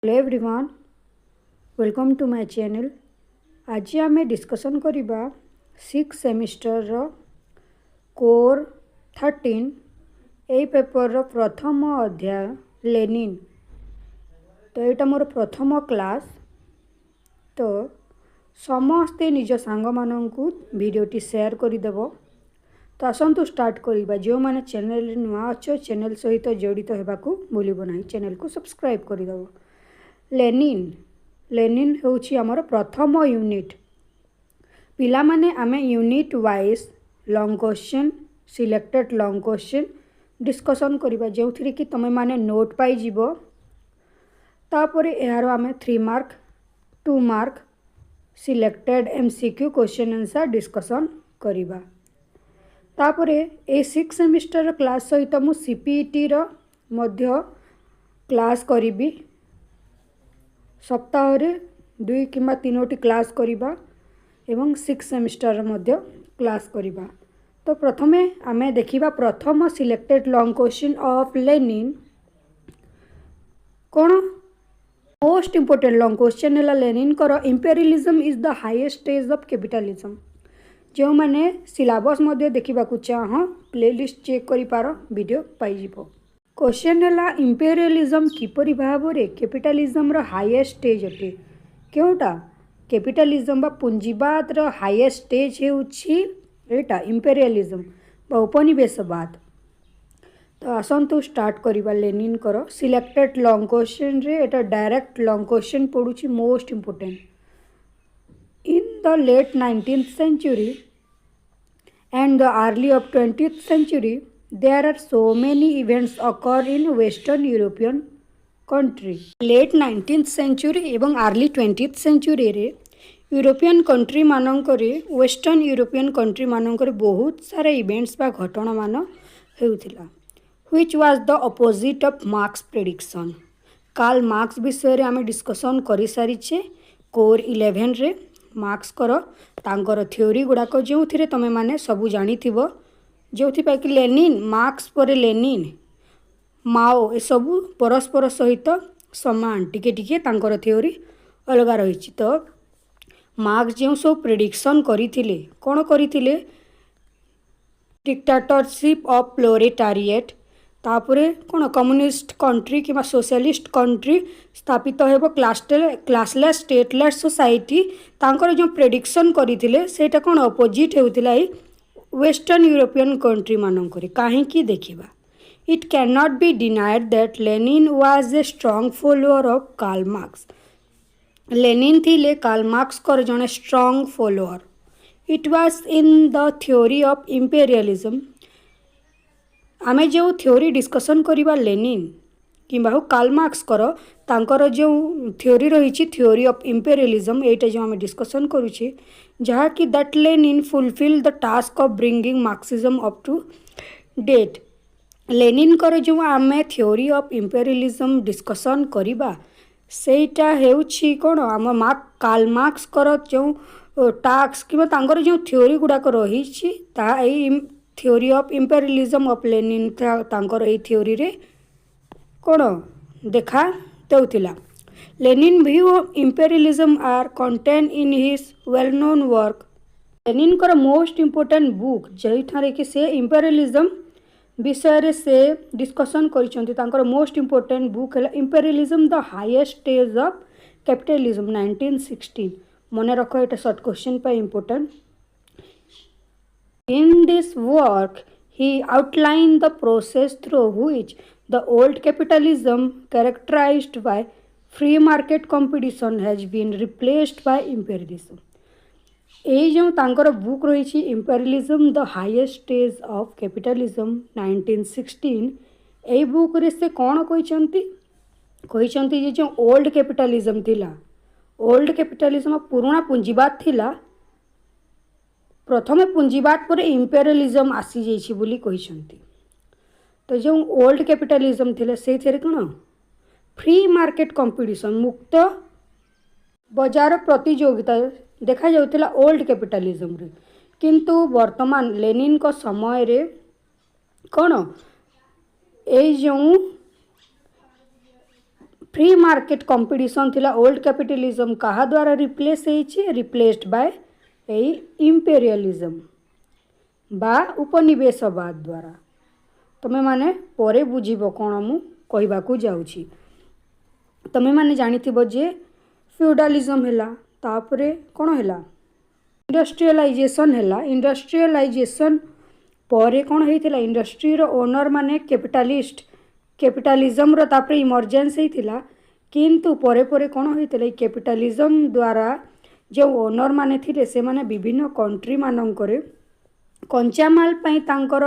Hello everyone, welcome to my channel. आज आम discussion करिबा 6 सेमिस्टर रो कोर 13 ए पेपर रो प्रथम अध्याय लेनिन। तो यहाँ मोर प्रथम क्लास। तो समस्ते निज सांग माननकु वीडियोटी शेयर करदेव। तो आसतु स्टार्ट करिबा। जो माने चैनल नुआ अच्छो चैनल सहित जड़ित होबाकू भूलिबो नाही, चैनल को सब्सक्राइब करदेव। लेनिन लेनिन होउछि हमर प्रथम यूनिट। पिला माने आमे unit wise long question, selected long question discussion करिबा, जोथिरे कि तमे माने नोट पाई जिवो। तापरे एहारो आमे 3 mark 2 mark selected MCQ question answer discussion करिबा। तापरे ए 6 सेमिस्टर क्लास सहित मु सीपीटी रो मध्य क्लास करिबी। सप्ताह रे 2 किंबा 3टी क्लास करिबा एवं 6 सेमिस्टर मध्य क्लास करिबा। तो प्रथमे आमे देखिबा प्रथम selected long question of Lenin. Cone most important long question है लेनिन करो imperialism is the highest stage of capitalism. जो माने सिलेबस मध्य देखिबा को चाह प्लेलिस्ट चेक करि पारो, वीडियो पाई जिवो। क्वेश्चन है इंपेरियलिज्म किपरि भाव रे कैपिटलिज्म रो हाईएस्ट स्टेज अटे। क्योंटा कैपिटलिज्म बा पूंजीवाद रो हाईएस्ट स्टेज हेउछि एटा इंपेरियलिज्म बा उपनिवेशवाद। तो आसंतु स्टार्ट करिबा लेनिन करो सिलेक्टेड लॉन्ग क्वेश्चन रे। एटा डायरेक्ट लॉन्ग क्वेश्चन पडुछि most important. In the late 19th century and the early of 20th century there are so many events occur in western European country। late 19th century एवं early 20th century रे European country मानकरे western European country मानकरे बहुत सारा events बा घटना मान हेउथिला, which was the opposite of Marx prediction. Karl Marx विषय रे आमे डिस्कशन करि सारिछे कोर 11 रे। मार्क्स करो तांकर थ्योरी गुड़ाक जो थिरे तमे माने सबू जानिथिबो, जो थि कि लेनिन मार्क्स पर लेनिन माओ ए सबू परस्पर सहित समान, टिके टिके तांकर थ्योरी अलग रही। तो मार्क्स जो सब प्रेडिक्शन करथिले कोन करथिले डिक्टेटरशिप ऑफ प्रोलेटारिएट, तापरे कोन कम्युनिस्ट कंट्री कि सोशलिस्ट कंट्री स्थापित हेबो, क्लासलेस स्टेटलेस सोसाइटी। तांकर जो प्रेडिक्शन करथिले सेटा कोन अपोजिट हेउतिला वेस्टर्न यूरोपियन कंट्री मानकरे। काहेकि देखिबा, it can not be denied that Lenin was a strong follower of Karl Marx. Lenin थिले कार्ल मार्क्स कर जने strong follower. It was in the theory of imperialism. आमे जो थ्योरी डिस्कशन करिबा Lenin किंबा कार्ल मार्क्स करो तांकर जो थ्योरी रही थ्योरी ऑफ इंपेरियलिज्म, एटा जो आमे डिस्कशन करूछि जहा कि that Lenin fulfil the task of bringing Marxism up to date. Lenin कर जो आमे थ्योरी ऑफ इंपेरियलिज्म डिस्कशन करिबा सेटा हेउछि कोन आम कार्ल मार्क्स कर जो टास्क किंबा तांकर जो थ्योरी गुडाक रही ता ए theory of imperialism of Lenin तांकर ए थ्योरी रे कोन देखा देउथिला। Lenin view of imperialism are contain in his well known work. Lenin कर मोस्ट इंपोर्टेंट बुक जैठारे कि से इंपेरियलिज्म विषय रे से डिस्कशन करिसंती। तांकर मोस्ट इंपोर्टेंट बुक है imperialism the highest stage of capitalism 1916। मने रखो, एटा शॉर्ट क्वेश्चन पे important. In this work, he outlined the process through which the old capitalism, characterized by free market competition, has been replaced by imperialism। ये जो तांकर book रही imperialism the highest stage of capitalism 1916, a book रे से कौन कही जो old capitalism थिला, ओल्ड कैपिटलिज्म पुराना पूंजीवाद थिला, प्रथमे पूंजीवाद पर इंपेरियलिज्म आसी जाइछि बोली कहिसंती। तो जो ओल्ड कैपिटलिज्म थिले से there cone free market competition, मुक्त बाजार प्रतियोगिता देखा जाउथिला ओल्ड कैपिटलिज्म रे। किंतु वर्तमान लेनिन को समय रे कोन ए जो फ्री मार्केट कंपटीशन थिला ओल्ड कैपिटलिज्म कहा द्वारा रिप्लेस्ड बाय इंपेरियलिज्म बा उपनिवेशवाद द्वारा तमे माने परे बुझिबो कोन मु कहबाकू जाउछि तमे माने जानिथिबो जे फ्यूडालिज्म हैला तापरे कोन हैला इंडस्ट्रियलाइजेशन हैला इंडस्ट्रियलाइजेशन परे कोन हेतिला इंडस्ट्री रो ओनर माने कैपिटलिज्म रो तापरे इमर्जेंस हेतिला किंतु परे परे कोन हेतिला कैपिटलिज्म द्वारा जो ओनर माने थिले से माने विभिन्न कंट्री मानंकरे कंचामाल पई तांकर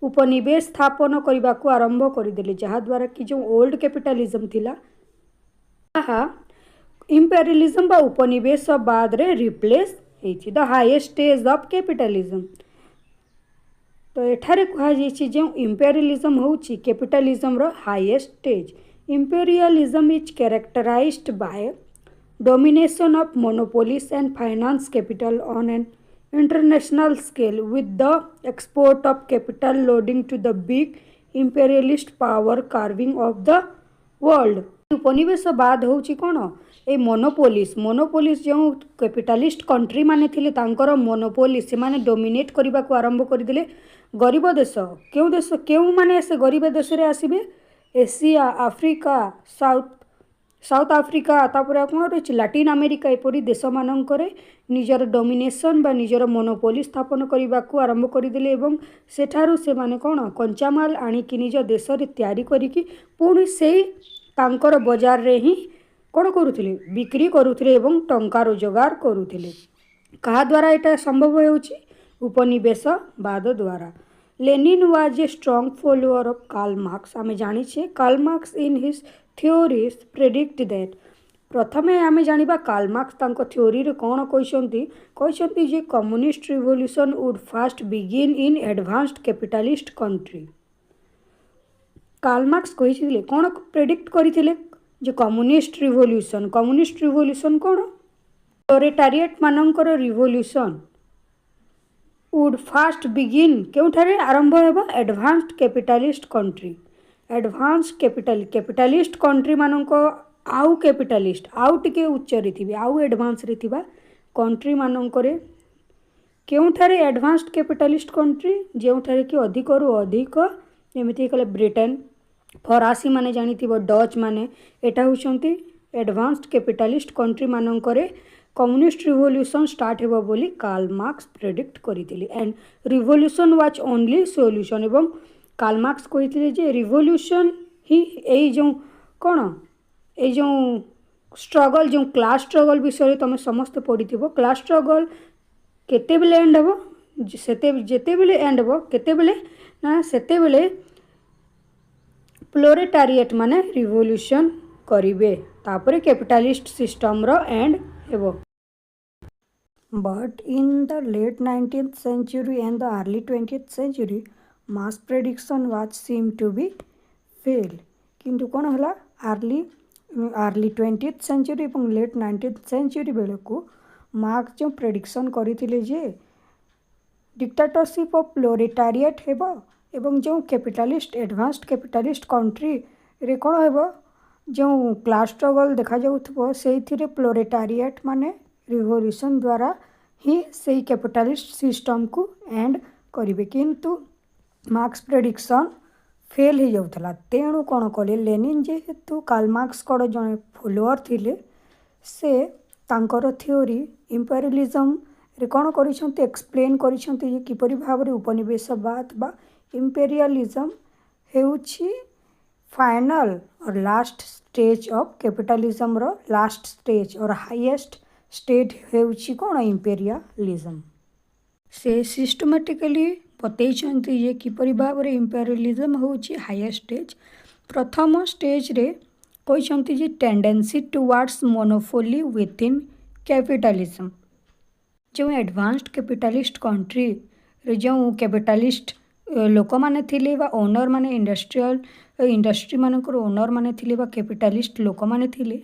उपनिवेश स्थापन करने को आरंभ करदे जहाद्वारा कि जो ओल्ड कैपिटलिज्म थिला ताहा इंपेरियलिज्म बा उपनिवेशवाद रे रिप्लेस होइछि the highest stage of capitalism. तो एठारे कहा जाइछि जे इंपेरियलिज्म होउछि कैपिटलिज्म रो highest stage. Imperialism is characterized by domination of monopolies and finance capital on an international scale with the export of capital loading to the big imperialist power carving of the world। उपनिवेशवाद होउछि कोन ए monopolies जो capitalist country माने थिले तांकर monopoly से माने dominate करबा को आरंभ कर दिले गरीब देश केउ माने से गरीब देश रे आसीबे एशिया अफ्रीका साउथ आफ्रिका तापर कौन रही लाटिन अमेरिका एपरी देश मानकरे निजर डोमिनेशन बा निजर मोनोपोली स्थापन करने को आरंभ करदे एवं सेठारु से माने कौन कंचामाल आनिकी निज देश रे तैयारी करिकी पुणी से तांकर बाजार रे ही कौन करुथिले बिक्री करुथिले एवं टंका रोजगार करुथिले कहा द्वारा एटा संभव होउछि उपनिवेशवाद द्वारा। Lenin was a strong follower of Karl Marx. आमे जानि छे Karl Marx in his theories predict that प्रथमे आमे जानिबा कार्ल मार्क्स तांको थ्योरी रे कोन कहछंती जे communist revolution would first begin in advanced capitalist country. Karl Marx कहिथिले कोन प्रेडिक्ट करिथिले जे कम्युनिस्ट रिवोल्यूशन कोन प्रोलेटारिएट मानकर रिवोल्यूशन वुड फर्स्ट बिगिन केउठारे आरंभ हेबा advanced capitalist country. Advance capitalist country मानक आउ कैपिटलिस्ट आउ टिके उच्च रे थिबे आउ एडवांस रे थिबा कंट्री मानकरे केउठारे एडवांस्ड कैपिटलिस्ट कंट्री जेउठारे कि अधिक रु अधिक एमिति कले ब्रिटेन फरासी माने जानिथिबो डच माने एटा होचंती एडवांस्ड कैपिटलिस्ट कंट्री मानकरे कम्युनिस्ट रिवोल्यूशन स्टार्ट हेबो बोली कार्ल मार्क्स प्रेडिक्ट करिथिले and revolution was only solution. एवं कार्ल मार्क्स कहिथिले जे रिवोल्यूशन ही एई जो कोन एई जो स्ट्रगल जो क्लास स्ट्रगल विषय तुम समस्त पढ़िथिबो क्लास स्ट्रगल केतेबेले एंड हेबो जेतेबेले एंड हेबो केतेबेले ना सेतेबेले प्रोलेटारिएट माने रिवोल्यूशन करिवे तापरे कैपिटलिस्ट सिस्टम रो एंड हेबो। But in the late 19th century and the early 20th century mass prediction was seem to be fail किंतु कौन हला अर्ली 20th century और लेट 19th century बेले को मार्क्स जो प्रेडिक्शन करथिले जे डिक्टेटरशिप ऑफ प्रोलेटारिएट हेबो एवं जो कैपिटलिस्ट एडवांस्ड कैपिटलिस्ट कंट्री रे कौन हेबो जो क्लास स्ट्रगल देखा जाउथबो सेइथिरे प्रोलेटारिएट माने रिवोल्यूशन द्वारा ही से कैपिटलिस्ट सिस्टम को एंड करिवे किंतु मार्क्स प्रेडिक्शन फेल हो जाउथला तेणु कौन कले लेनिन जेहेतु कार्ल मार्क्स कड़ जड़े फॉलोअर थिले से तांकर थ्योरी इंपेरियलिज्म रे कौन करिसंती एक्सप्लेन करिसंती जे किपरि भाव रे उपनिवेशवाद बा इंपेरियलिज्म हेउछि फाइनल और लास्ट स्टेज ऑफ कैपिटलिज्म रो लास्ट स्टेज और हाईएस्ट स्टेज हेउछि कौन इंपेरियलिज्म। से सिस्टमैटिकली बतैछंती जे किपरि भाव रे इंपेरियलिज्म होउछि हाईएस्ट स्टेज। प्रथम स्टेज रे कहछंती जे tendency towards monopoly within capitalism. जो एडवांस्ड कैपिटलिस्ट कंट्री रे जो कैपिटलिस्ट लोक माने थिले बा ओनर माने इंडस्ट्री मानकर ओनर माने थिले बा कैपिटलिस्ट लोक माने थिले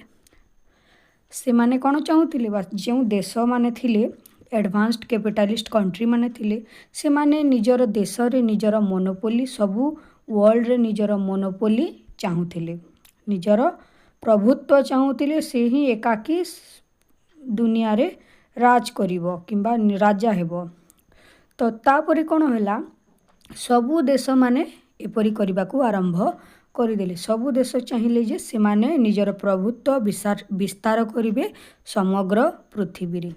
से माने कोन चाहूतिले बा जो देश माने थिले एडवांस्ड कैपिटलिस्ट कंट्री माने थिले से माने निजर देश रे निजर मोनोपोली सबु वर्ल्ड रे निजर मोनोपोली चाहूतिले निजर प्रभुत्व चाहूले से ही एकाकी दुनिया रे राज करिवो किंबा राजा हेबो। तो तापरे कौन है सबु देश माने एपरी करने को आरंभ करदेले। सबु देश चाहिए जे से माने निजर प्रभुत्व विस्तार करेंगे समग्र पृथ्वी रे।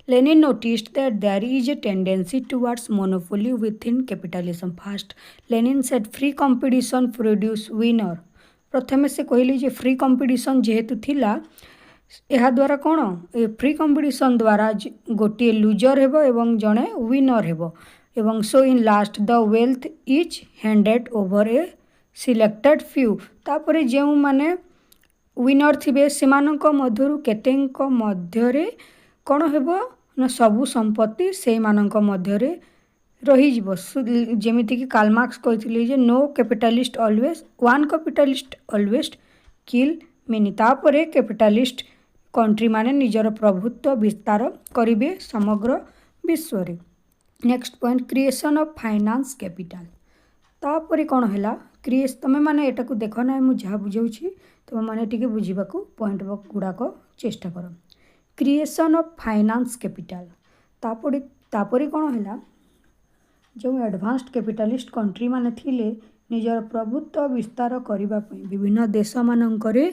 Lenin noticed that there is a tendency towards monopoly within capitalism. First, Lenin said free competition produce winner. प्रथमे से कहली जे फ्री कंपटीशन जेहेतु थिला यह द्वारा कौन ए फ्री कंपटीशन द्वारा गोटे लुजर हेबो एवं जड़े विनर हेबो एवं so in last the wealth is handed over a selected few. तापरे जो माने विनर थिबे सेमानक मध्यरु केतेक मध्यरे कौन हेबो ना सबु संपत्ति से मानक मध्यरे रहीजिवो। जेमिति कि कार्ल मार्क्स कहथिले जे no capitalist always one capitalist always kill many. तापरे कैपिटलिस्ट कंट्री माने निजर प्रभुत्व विस्तार करिवे समग्र विश्व रे। Next point creation of finance capital. तापरे कौन है क्रिएस तमे माने एटा को देख ना मु जहाँ बुझाऊँ तुम मैंने टी बुझा पॉइंट गुड़ाक चेष्टा कर। क्रिएशन ऑफ फाइनेंस कैपिटल तापरे कौन है जो एडवांस्ड कैपिटलिस्ट कंट्री माने थिले निजर प्रभुत्व विस्तार करने विभिन्न देश मानकरे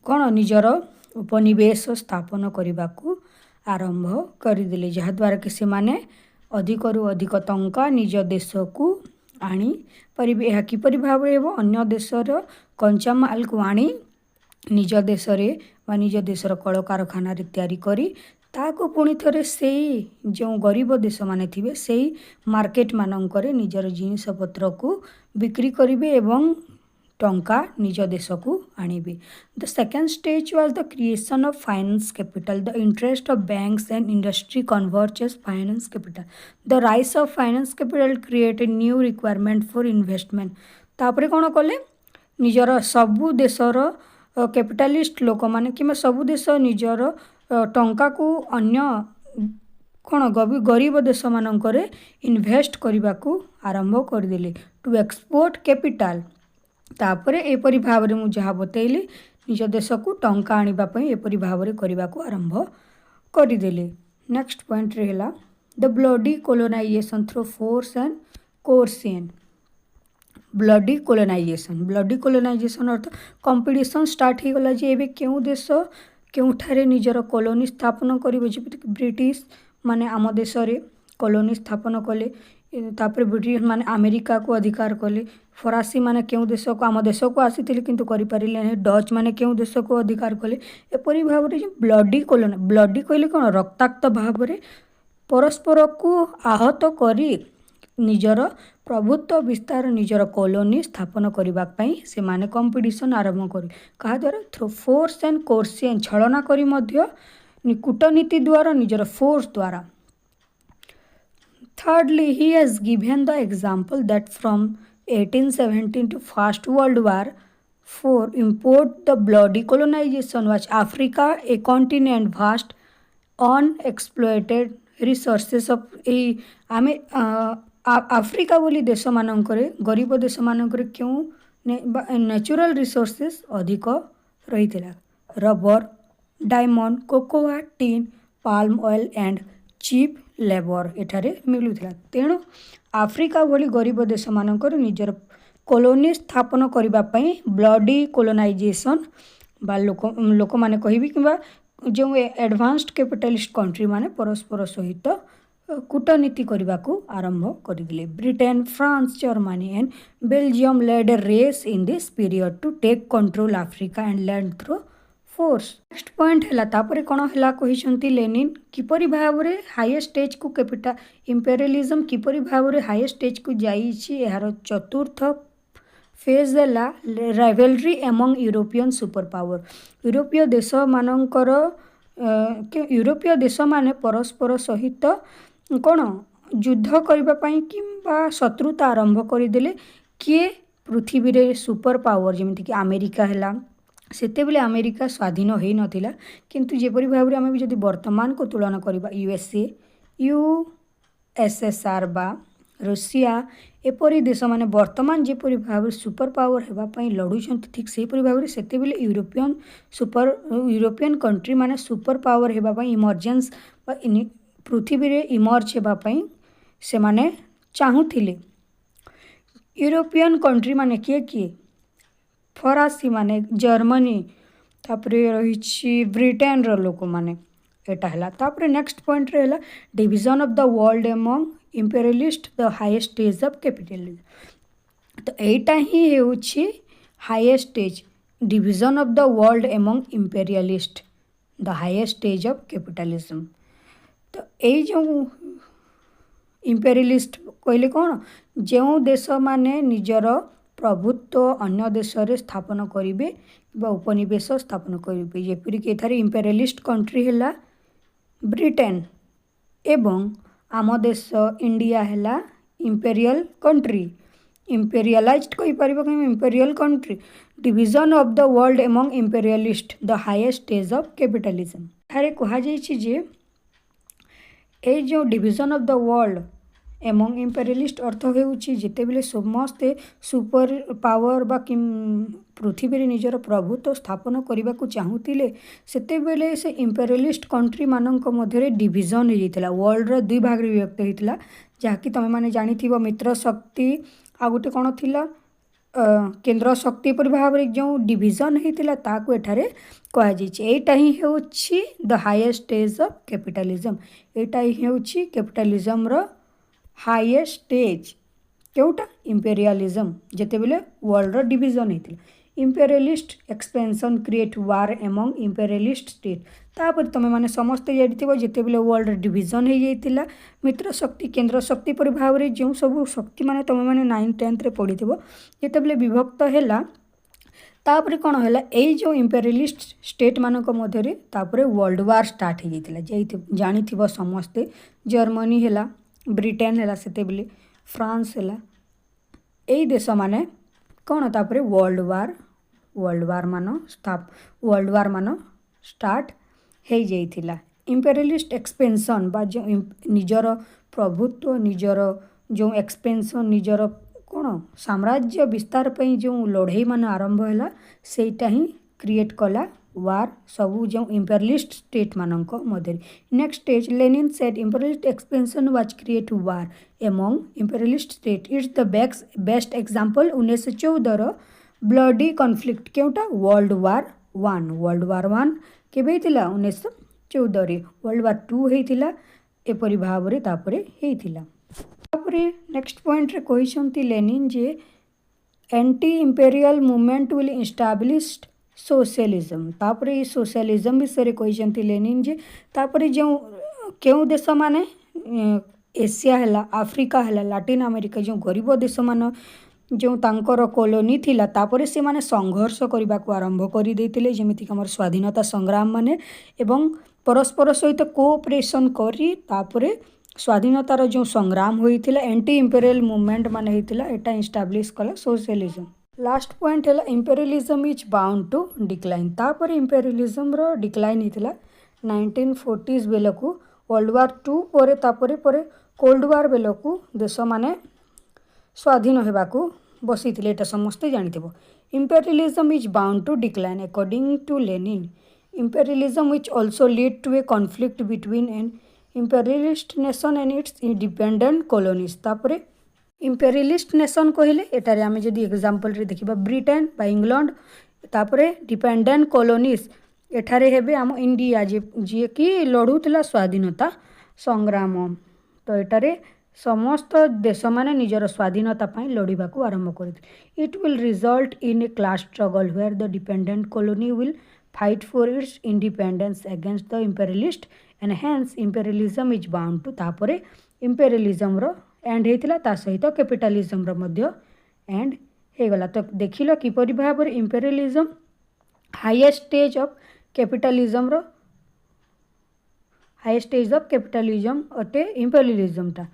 कौन निजर उपनिवेश स्थापन करने को आरंभ करदेले जहाद्वारा कि से माने अधिकरू अधिक टंका निज देश को आनी परिबे। यह किपरि भाव अन्य देशर कंचा माल को आनी निज देश रे वा निज देशर कल कारखाना तैयारी करी ताको पुणी थरे से जो गरीब देश माने थिबे से मार्केट मानकरे निजर जिनिस पत्र को बिक्री करिवे एवं टंका निज देश को आनिबे। The second stage was the creation of finance capital. The interest of banks and industry converges finance capital. The rise of finance capital create a new requirement for investment. तापरे कौन कले निजर सबु देशर कैपिटालिस्ट लोक माने कि सबु देश निजर टंका को अन्य कौन गरीब देश मानकरे इन्वेस्ट करने को आरंभ करदेले टू एक्सपोर्ट कैपिटल। तापरे एपरी भाव में मुझे जहाँ बतैली निज देश को टंका आने एपरी भाव में करने को आरंभ करदेले। नेक्स्ट पॉइंट रहा the bloody colonisation through force and coercion. Bloody colonisation अर्थ कंपटीशन स्टार्ट हो गला जे एबे केउ देश केउठारे निजर कॉलोनी स्थापन करिवे जेमिति ब्रिटिश माने आम देश रे कॉलोनी स्थापन कले। तापर ब्रिटिश माने अमेरिका को अधिकार कले। फरासी माने केउ देश को आम देश को आसीथिले किंतु करि पारिले नै। डच माने केउ देश को अधिकार कले। एपरि भाव रे ब्लडी कहले कोन रक्ताक्त भाव रे परस्पर को आहत करी निजर प्रभुत्व विस्तार निजर कॉलोनी स्थापन करने से माने कंपटीशन आरंभ कर कहा द्वारा थ्रू फोर्स एंड कोर्सन छलना करी मध्य कूटनीति द्वारा निजर फोर्स द्वारा। Thirdly, he has given the example that from 1817 to First World War IV import the bloody colonization was Africa, a continent vast unexploited resources of Africa बोली देश मानकरे गरीब देश मानकरे क्यों नेचुरल रिसोर्सेस अधिक रही rubber diamond cocoa tin palm oil and cheap labour एठारे मिलुथिला। तेणु आफ्रिका भली गरीब देश मानकर निजर कॉलोनी स्थापन करने ब्लडी कोलोनाइजेशन बा लोक माने कहिबी किंबा जो एडवांस्ड कैपिटलिस्ट कंट्री माने परस्पर सहित कूटनीति करने को आरंभ करदिले। Britain France Germany and Belgium led a race in this period to take control Africa and land through force. Next point है तापरे कौन है कहते लेनिन किपरि भाव रे हाईएस्ट स्टेज को कैपिटल इंपेरियलिज्म किपरि भाव रे हाईएस्ट स्टेज को जाइछि। यार चतुर्थ फेज है rivalry among European super power. यूरोपीय देश मानकर यूरोपीय देश माने परस्पर सहित कौन युद्ध करने कि शत्रुता आरंभ करदेले किए पृथ्वी रे सुपर पावर जमीक कि अमेरिका है सेते बेले अमेरिका स्वाधीन हो नाला किंतु जेपरी भाव में आम जब वर्तमान को तुलना करवा यूएसए यूएसएसआर बा ରୁଷିଆ ଏପରି ଦେଶ ମାନେ ବର୍ତ୍ତମାନ ଯେପରି ଭାବରେ ସୁपर ପାୱାର ହେବା ପାଇଁ ଲଢ଼ୁଛନ୍ତି ଠିକ୍ ସେହିପରି ଭାବରେ ସେତେବେଳେ ୟୁରୋପିଆନ୍ କଣ୍ଟ୍ରି ମାନେ ସୁपर ପାୱାର ହେବା ପାଇଁ ଇମର୍ଜେନ୍ସ ବା ପୃଥିବୀରେ ଇମର୍ଜ ହେବା ପାଇଁ ସେମାନେ ଚାହୁଁଥିଲେ। ୟୁରୋପିଆନ୍ କଣ୍ଟ୍ରି ମାନେ କିଏ କିଏ? ଫରାସୀ ମାନେ, ଜର୍ମାନୀ, ତାପରେ ରହିଛି ବ୍ରିଟେନର ଲୋକମାନେ, ଏଟା ହେଲା। ତାପରେ ନେକ୍ସଟ ପଏଣ୍ଟରେ ହେଲା division of the world among imperialist the highest stage of capitalism. ତ ଏଇଟା ହିଁ ହେଉଛି highest stage, division of the world among imperialist the highest stage of capitalism. ତ ଏଇ ଯେଉଁ ଇମ୍ପେରିଆଲିଷ୍ଟ କହିଲେ କ'ଣ, ଯେଉଁ ଦେଶମାନେ ନିଜର ପ୍ରଭୁତ୍ୱ ଅନ୍ୟ ଦେଶରେ ସ୍ଥାପନ କରିବେ ବା ଉପନିବେଶ ସ୍ଥାପନ କରିବେ, ଯେପରିକି ଏଠାରେ ଇମ୍ପେରିଆଲିଷ୍ଟ କଣ୍ଟ୍ରି ହେଲା ବ୍ରିଟେନ ଏବଂ ଆମ ଦେଶ ଇଣ୍ଡିଆ ହେଲା ଇମ୍ପେରିଆଲ କଣ୍ଟ୍ରି। ଇମ୍ପେରିଆଲାଇଜଡ କହିପାରିବ କିନ୍ତୁ imperial country. Division of the world among imperialist the highest stage of capitalism. ଏଠାରେ କୁହାଯାଇଛି ଯେ ଏଇ ଯେଉଁ division of the world among imperialist ଅର୍ଥ ହେଉଛି ଯେତେବେଳେ ସମସ୍ତେ ସୁପର ପାୱାର ବା ପୃଥିବୀରେ ନିଜର ପ୍ରଭୁତ୍ୱ ସ୍ଥାପନ କରିବାକୁ ଚାହୁଁଥିଲେ ସେତେବେଳେ ସେ ଇମ୍ପେରିଆଲିଷ୍ଟ କଣ୍ଟ୍ରି ମାନଙ୍କ ମଧ୍ୟରେ ଡିଭିଜନ୍ ହେଇଯାଇଥିଲା। ୱାର୍ଲଡର ଦୁଇ ଭାଗରେ ବିଭକ୍ତ ହେଇଥିଲା, ଯାହାକି ତମେମାନେ ଜାଣିଥିବ ମିତ୍ର ଶକ୍ତି ଆଉ ଗୋଟେ କ'ଣ ଥିଲା କେନ୍ଦ୍ର ଶକ୍ତି ପରି ଭାବରେ ଯେଉଁ ଡିଭିଜନ୍ ହେଇଥିଲା ତାକୁ ଏଠାରେ କୁହାଯାଇଛି। ଏଇଟା ହିଁ ହେଉଛି ଦ ହାଇଏଷ୍ଟ ଷ୍ଟେଜ ଅଫ୍ କ୍ୟାପିଟାଲିଜମ। ଏଇଟା ହିଁ ହେଉଛି କ୍ୟାପିଟାଲିଜମର ହାଇଏଷ୍ଟ ଷ୍ଟେଜ। କେଉଁଟା? ଇମ୍ପେରିଆଲିଜମ, ଯେତେବେଳେ ୱାର୍ଲଡର ଡିଭିଜନ୍ ହେଇଥିଲା। Imperialist expansion create war among imperialist state. ତାପରେ ତୁମେମାନେ ସମସ୍ତେ ଜାଣିଥିବ ଯେତେବେଳେ ୱାର୍ଲଡର ଡିଭିଜନ୍ ହେଇଯାଇଥିଲା ମିତ୍ର ଶକ୍ତି କେନ୍ଦ୍ର ଶକ୍ତି ପରି ଭାବରେ ଯେଉଁ ସବୁ ଶକ୍ତିମାନେ ତୁମେମାନେ 9th 10thରେ ପଢ଼ିଥିବ, ଯେତେବେଳେ ବିଭକ୍ତ ହେଲା ତାପରେ କ'ଣ ହେଲା, ଏଇ ଯେଉଁ ଇମ୍ପେରିଆଲିଷ୍ଟ ଷ୍ଟେଟ୍ ମାନଙ୍କ ମଧ୍ୟରେ ତାପରେ ୱାର୍ଲଡ ୱାର୍ ଷ୍ଟାର୍ଟ ହେଇଯାଇଥିଲା। ଜାଣିଥିବ ସମସ୍ତେ ଜର୍ମାନୀ ହେଲା, ବ୍ରିଟେନ ହେଲା, ସେତେବେଳେ ଫ୍ରାନ୍ସ ହେଲା, ଏଇ ଦେଶମାନେ କ'ଣ ତାପରେ ୱାର୍ଲଡ ୱାର୍ ମାନ ଷ୍ଟାର୍ଟ ହେଇଯାଇଥିଲା। ଇମ୍ପେରିଆଲିଷ୍ଟ ଏକ୍ସପେନ୍ସନ୍ ବା ଯେଉଁ ନିଜର ପ୍ରଭୁତ୍ୱ ନିଜର ଯେଉଁ ଏକ୍ସପେନ୍ସନ୍ ନିଜର କ'ଣ ସାମ୍ରାଜ୍ୟ ବିସ୍ତାର ପାଇଁ ଯେଉଁ ଲଢ଼େଇ ମାନ ଆରମ୍ଭ ହେଲା ସେଇଟା ହିଁ କ୍ରିଏଟ୍ କଲା ୱାର୍ ସବୁ ଯେଉଁ ଇମ୍ପେରିଆଲିଷ୍ଟ ଷ୍ଟେଟ୍ ମାନଙ୍କ ମଧ୍ୟରେ। Next stage Lenin said imperialist expansion was create war among imperialist state. It's the best example 1914ର ବ୍ଲଡି କନଫ୍ଲିକ୍ଟ। କେଉଁଟା? ୱାର୍ଲଡ ୱାର୍ ୱାନ୍ କେବେ ହେଇଥିଲା? 1914ରେ। ୱାର୍ଲଡ ୱାର୍ 2 ହେଇଥିଲା ଏପରି ଭାବରେ ତାପରେ ହେଇଥିଲା। ତାପରେ ନେକ୍ସଟ ପଏଣ୍ଟରେ କହିଛନ୍ତି ଲେନିନ୍ ଯେ anti imperial movement will establish socialism. तापर ये सोशलिज्म विषय कहते लेनिन जे तापर जो क्यों देश माने एशिया है, आफ्रिका है, लाटिन अमेरिका जो गरीब देश मान जो तांकर कॉलोनी थिला तापर से माने संघर्ष करने को आरंभ कर देते जमीक आम स्वाधीनता संग्राम माने एवं परस्पर सहित कोऑपरेशन करी तापर स्वाधीनतार जो संग्राम होता एंटी इंपेरियल मुवमेंट माने होता एटा इस्टाब्लिश कला सोशलिज्म। लास्ट पॉइंट है imperialism is bound to decline. तापर इंपेरियलिज्म रो डिक्लाइन होता 1940s बेलू वर्ल्ड वार 2 पर तापर कोल्ड वार बेलू देश माने स्वाधीन होगाकू बसी एटा समस्ते जानिथिबो। Imperialism is bound to decline according to Lenin. Imperialism which also lead to a conflict between an imperialist nation and its independent colonies. तापर इंपेरियलिस्ट नेशन कहले एटारे आमे जदि एग्जांपल रे देखिबा ब्रिटेन बा इंग्लैंड, तापर डिपेंडेंट कॉलोनीज एठारे हेबे आम इंडिया जे कि लड़ुतला स्वाधीनता संग्राम। तो एटारे समस्त देश माने निजर स्वाधीनता पाई लड़ाकू आरंभ करते। It will result in a class struggle where the dependent colony will fight for its independence against the imperialist and hence imperialism is bound to. तापर इंपेरियलिज्म रो एंड होता ता सहित कैपिटलिज्म रो मध्य एंड होगला। तो देखिल किपरि भाव imperialism highest stage of capitalism रो हाईएस्ट स्टेज ऑफ कैपिटलिज्म अटे इंपेरियलिज्म टा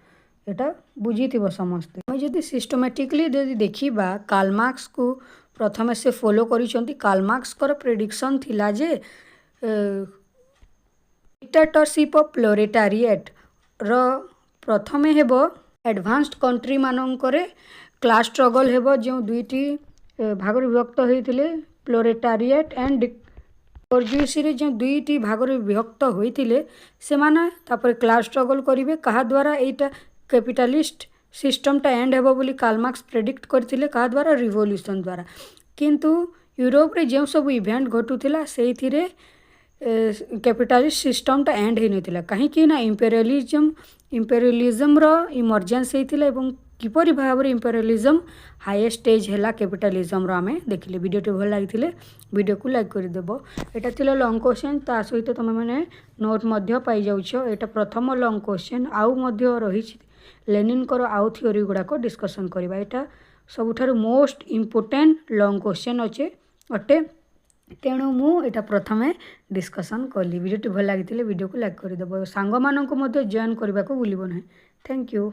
एटा बुझी थी समस्ते। जदि सिस्टमेटिकली जदि देखिबा कार्ल मार्क्स को प्रथम से फॉलो करिसंती। कार्ल मार्क्स कर प्रेडिक्शन थिला जे डिक्टेटरशिप ऑफ प्रोलेटारिएट रो प्रथमे हेबो एडवांस्ड कंट्री मानकरे क्लास स्ट्रगल हेबो जो दुईटी भाग विभक्त होते प्लोरेटारिएट एंड बोर्जुइसी जो दुईटी भाग विभक्त होते से क्लास स्ट्रगल करेंगे क्या द्वारा यहाँ कैपिटालिस्ट सिस्टमटा एंड हेबो बोली कार्ल मार्क्स प्रेडिक्ट करथिले क्या द्वारा रिवोल्यूशन द्वारा किंतु यूरोप रे जो सब इवेंट घटुला से कैपिटालिस्ट सिस्टमटा एंड हो नाला कहीं ना इंपेरियलिज्म रो इमर्जेंस होता एवं किपरि भाव इंपेरियलिज्म हाईएस्ट स्टेज है कैपिटालिज्म रो आमे देखिले। वीडियोटी भल लगी वीडियो को लाइक करदेव। यहाँ थिला लॉन्ग क्वेश्चन ता सहित तुम मैंने नोट मध्य पाई जाउछ। एटा प्रथम लॉन्ग क्वेश्चन आउ मध्य रही लेनिन कर आउ थ्योरी गुड़ाक डिस्कसन करवा। यहाँ सबुठारु मोस्ट इम्पोर्टेंट लॉन्ग क्वेश्चन अच्छे अटे तेणु मुझे प्रथमे डिस्कसन कली। वीडियोटी भल लगी वीडियो को लाइक करदेव। सांग मानक जॉइन करने को भूलिब ना। Thank you.